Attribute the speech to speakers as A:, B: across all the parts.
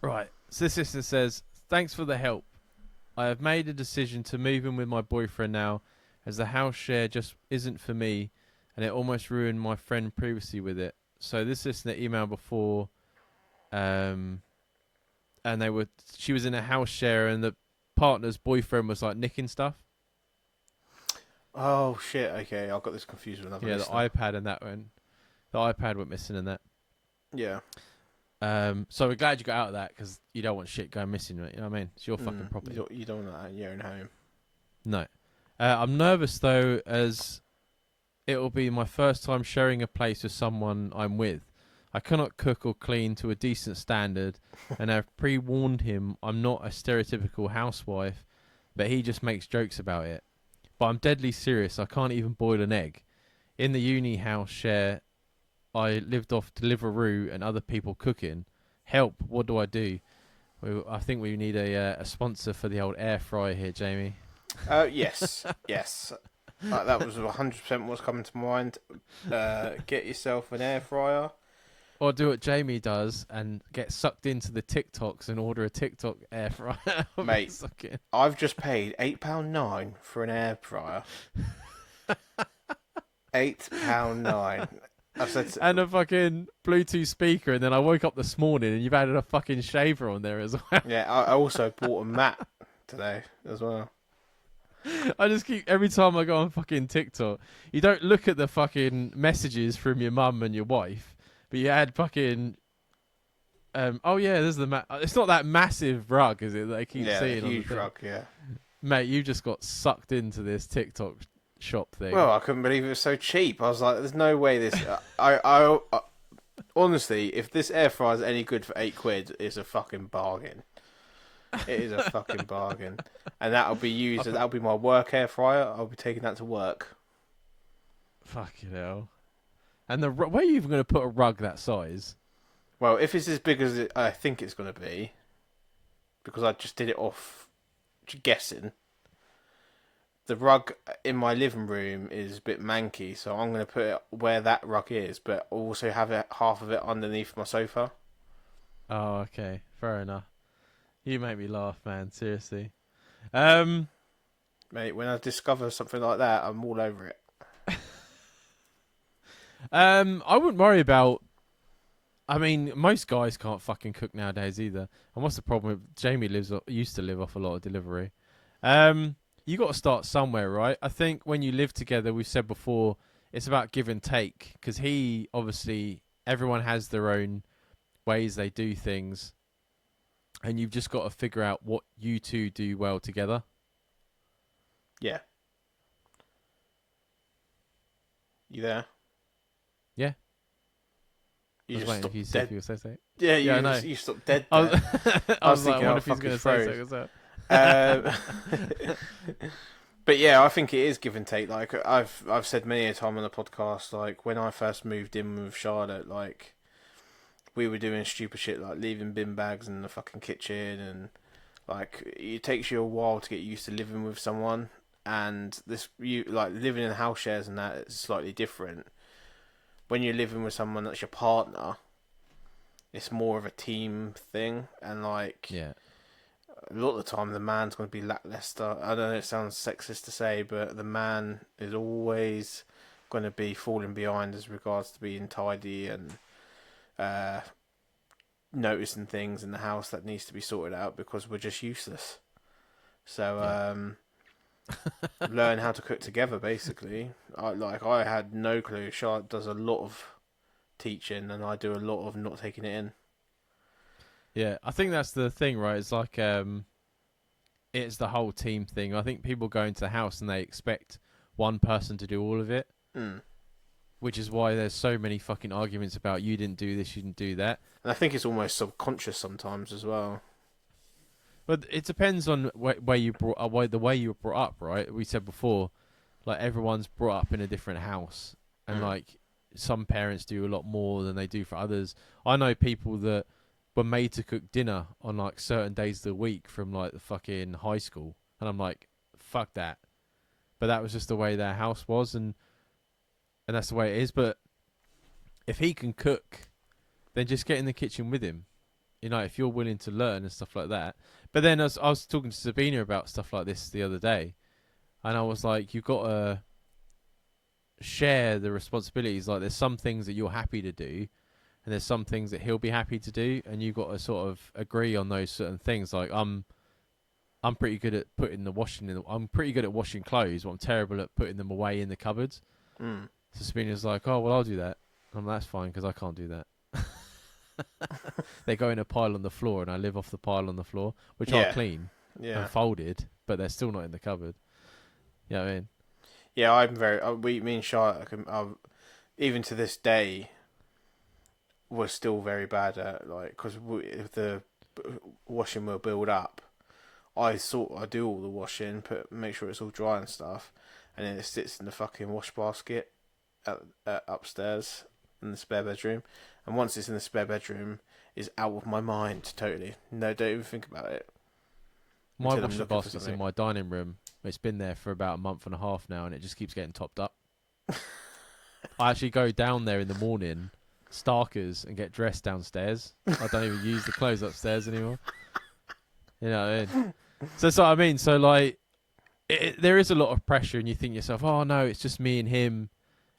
A: Right. So this sister says, "Thanks for the help. I have made a decision to move in with my boyfriend now, as the house share just isn't for me, and it almost ruined my friend previously with it." So this listener emailed before, um, and she was in a house share, and the partner's boyfriend was like nicking stuff.
B: Oh shit! Okay, I got this confused with another
A: Yeah,
B: listener.
A: the iPad and that one. The iPad went missing in that.
B: Yeah.
A: So we're glad you got out of that because you don't want shit going missing, right? You know what I mean? It's your fucking property.
B: You don't want that in your own home.
A: No. I'm nervous though, as it will be my first time sharing a place with someone I'm with. I cannot cook or clean to a decent standard, and I've pre-warned him I'm not a stereotypical housewife, but he just makes jokes about it. But I'm deadly serious. I can't even boil an egg. In the uni house share, I lived off Deliveroo and other people cooking. Help! What do I do? I think we need a sponsor for the old air fryer here, Jamie.
B: Yes, yes. That was 100% what's coming to mind. Get yourself an air fryer.
A: Or do what Jamie does and get sucked into the TikToks and order a TikTok air fryer.
B: Mate, I've just paid £8.9 for an air fryer. £8.9. I've said
A: and a fucking Bluetooth speaker, and then I woke up this morning and you've added a fucking shaver on there as well.
B: Yeah, I also bought a mat today as well.
A: I just keep, every time I go on fucking TikTok, you don't look at the fucking messages from your mum and your wife, but you add fucking, oh yeah, there's the it's not that massive rug, is it, that I keep seeing?
B: Yeah, huge rug, yeah.
A: Mate, you just got sucked into this TikTok shop thing.
B: Well, I couldn't believe it was so cheap. I was like, there's no way this... I honestly, if this air fryer is any good for £8, it's a fucking bargain. It is a fucking bargain. And that'll be used, that'll be my work air fryer. I'll be taking that to work.
A: Fucking hell. And where are you even going to put a rug that size?
B: Well, if it's as big as I think it's going to be, because I just did it off guessing, the rug in my living room is a bit manky, so I'm going to put it where that rug is, but also have it half of it underneath my sofa.
A: Oh, okay. Fair enough. You make me laugh, man. Seriously. Mate,
B: when I discover something like that, I'm all over it.
A: I wouldn't worry about... I mean, most guys can't fucking cook nowadays either. And what's the problem with... Jamie used to live off a lot of delivery. You got to start somewhere, right? I think when you live together, we've said before, it's about give and take. Because obviously, everyone has their own ways they do things. And you've just got to figure out what you two do well together.
B: Yeah. You there?
A: Yeah.
B: You
A: just waiting if you say something.
B: Yeah,
A: I know.
B: You stopped dead there.
A: I was like, what if he's going to say something?
B: But yeah, I think it is give and take. Like I've said many a time on the podcast, like when I first moved in with Charlotte, like we were doing stupid shit like leaving bin bags in the fucking kitchen, and like it takes you a while to get used to living with someone, and like living in house shares and that it's slightly different. When you're living with someone that's your partner, it's more of a team thing, and like
A: yeah.
B: A lot of the time the man's going to be lackluster. I know it sounds sexist to say, but the man is always going to be falling behind as regards to being tidy and noticing things in the house that needs to be sorted out because we're just useless. So learn how to cook together, basically. I had no clue. Charlotte does a lot of teaching and I do a lot of not taking it in.
A: Yeah, I think that's the thing, right? It's like it's the whole team thing. I think people go into the house and they expect one person to do all of it, which is why there's so many fucking arguments about you didn't do this, you didn't do that.
B: And I think it's almost subconscious sometimes as well.
A: But it depends on where you the way you were brought up, right? We said before, like everyone's brought up in a different house, and like some parents do a lot more than they do for others. I know people that were made to cook dinner on like certain days of the week from like the fucking high school, and I'm like, fuck that. But that was just the way their house was, and that's the way it is. But if he can cook, then just get in the kitchen with him. You know, if you're willing to learn and stuff like that. But then I was talking to Sabina about stuff like this the other day, and I was like, you've got to share the responsibilities. Like, there's some things that you're happy to do, and there's some things that he'll be happy to do, and you've got to sort of agree on those certain things. Like, I'm pretty good at putting the washing in. I'm pretty good at washing clothes, but I'm terrible at putting them away in the cupboards.
B: Mm.
A: So Sabina's like, oh well, I'll do that. That's fine because I can't do that. They go in a pile on the floor, and I live off the pile on the floor, which are
B: Yeah.
A: clean
B: Yeah.
A: and folded, but they're still not in the cupboard. You know what I mean?
B: Yeah, I'm very. Me and Charlotte, even to this day, we're still very bad at, like, because if the washing will build up, I do all the washing, make sure it's all dry and stuff, and then it sits in the fucking wash basket at upstairs in the spare bedroom, and once it's in the spare bedroom, it's out of my mind totally. No, don't even think about it.
A: My
B: Until I'm
A: washing
B: looking for
A: basket's in
B: something.
A: my dining room. It's been there for about a month and a half now, and it just keeps getting topped up. I actually go down there in the morning, starkers, and get dressed downstairs. I don't even use the clothes upstairs anymore. You know what I mean? So that's what I mean. So, like, there is a lot of pressure, and you think to yourself, oh no, it's just me and him,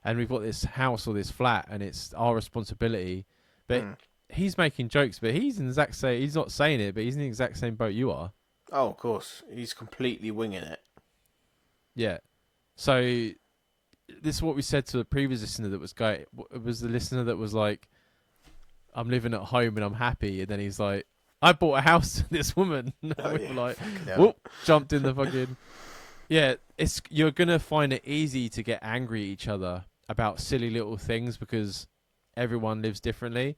A: and we've got this house or this flat, and it's our responsibility. But he's making jokes, but he's in the exact same. He's not saying it, but he's in the exact same boat you are.
B: Oh, of course, he's completely winging it.
A: Yeah. So this is what we said to the previous listener that was going. It was the listener that was like, "I'm living at home and I'm happy," and then he's like, "I bought a house to this woman."
B: Oh,
A: We
B: yeah.
A: were like,
B: Yeah.
A: whoop, jumped in the fucking. Yeah, you're gonna find it easy to get angry at each other about silly little things because everyone lives differently.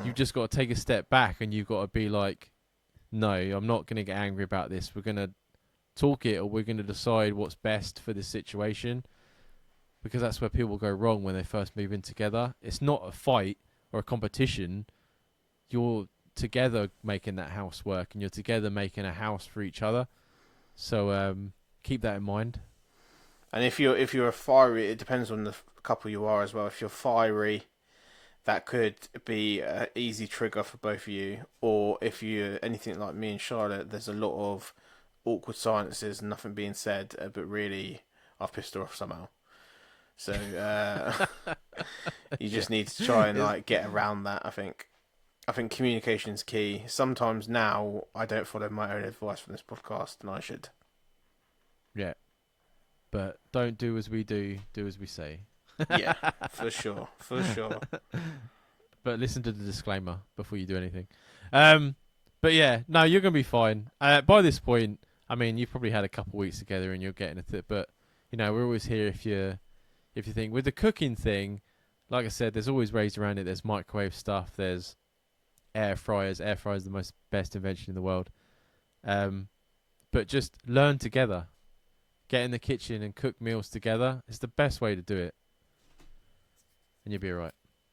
A: You've just got to take a step back and you've got to be like, no, I'm not gonna get angry about this. We're gonna talk it, or we're gonna decide what's best for this situation. Because that's where people go wrong when they first move in together. It's not a fight or a competition. You're together making that house work, and you're together making a house for each other. So keep that in mind.
B: And if you're a fiery, it depends on the couple you are as well. If you're fiery, that could be an easy trigger for both of you. Or if you're anything like me and Charlotte, there's a lot of awkward silences and nothing being said, but really I've pissed her off somehow. So you just need to try and like get around that. I think communication is key. Sometimes now I don't follow my own advice from this podcast, and I should.
A: Yeah. But don't do as we do, do as we say.
B: Yeah, for sure, for sure.
A: But listen to the disclaimer before you do anything. But yeah, no, you're gonna be fine. By this point, I mean, you've probably had a couple of weeks together and you're getting it. But you know, we're always here if you think with the cooking thing. Like I said, there's always ways around it. There's microwave stuff. There's air fryers. Air fryers are the best invention in the world. But just learn together. Get in the kitchen and cook meals together. It's the best way to do it. And you'll be alright.